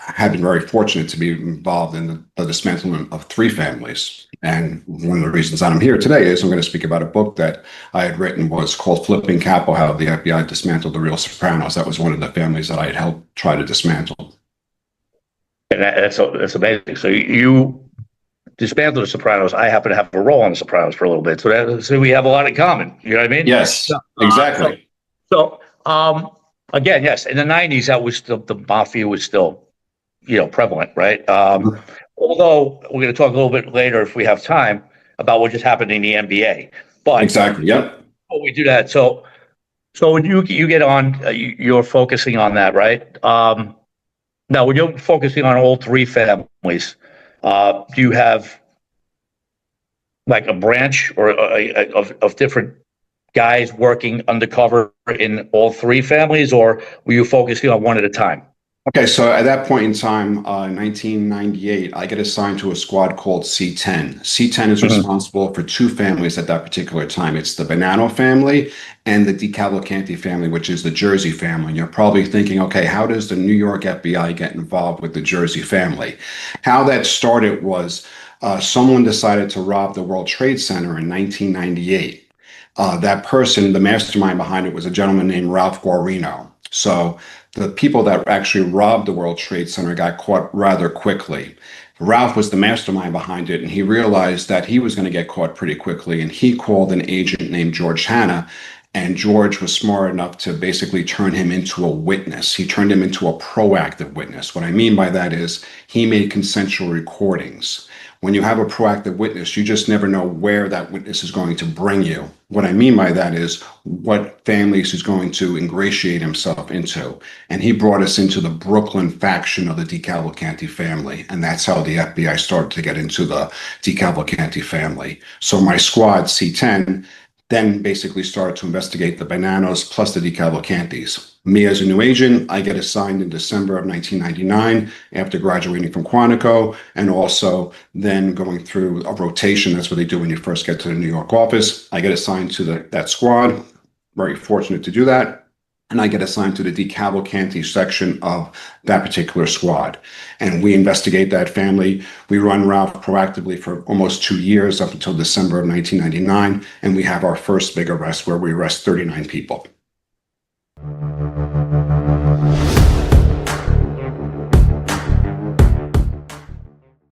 Had been very fortunate to be involved in the dismantlement of 3 families. And one of the reasons that I'm here today is I'm going to speak about a book that I had written, was called Flipping Capo: How the FBI Dismantled the Real Sopranos. That was one of the families that I had helped try to dismantle. And that's amazing. So you dismantled the Sopranos. I happen to have a role on the Sopranos for a little bit, so we have a lot in common. You know what I mean? Yes, exactly. So again, yes, in the '90s, that was still, the mafia was still, prevalent, right? Although we're going to talk a little bit later, if we have time, about what just happened in the NBA. But exactly, yep. Before we do that, so when you get on, you're focusing on that, right? Now, when you're focusing on all 3 families, do you have like a branch or of different guys working undercover in all 3 families, or were you focusing on one at a time? Okay, so at that point in time, 1998, I get assigned to a squad called C10. C10 is responsible for 2 families at that particular time. It's the Bonanno family and the DeCavalcanti family, which is the Jersey family. And you're probably thinking, okay, how does the New York FBI get involved with the Jersey family? How that started was someone decided to rob the World Trade Center in 1998. That person, the mastermind behind it, was a gentleman named Ralph Guarino. So the people that actually robbed the World Trade Center got caught rather quickly. Ralph was the mastermind behind it, and he realized that he was going to get caught pretty quickly, and he called an agent named George Hanna, and George was smart enough to basically turn him into a witness. He turned him into a proactive witness. What I mean by that is he made consensual recordings. When you have a proactive witness, you just never know where that witness is going to bring you. What I mean by that is what families he's going to ingratiate himself into. And he brought us into the Brooklyn faction of the DeCavalcanti family. And that's how the FBI started to get into the DeCavalcanti family. So my squad, C10, then basically started to investigate the Bonannos plus the DeCavalcantis. Me as a new agent, I get assigned in December of 1999 after graduating from Quantico, and also then going through a rotation. That's what they do when you first get to the New York office. I get assigned to that squad. Very fortunate to do that. And I get assigned to the DeCavalcanti section of that particular squad. And we investigate that family. We run Ralph proactively for almost 2 years, up until December of 1999. And we have our first big arrest, where we arrest 39 people.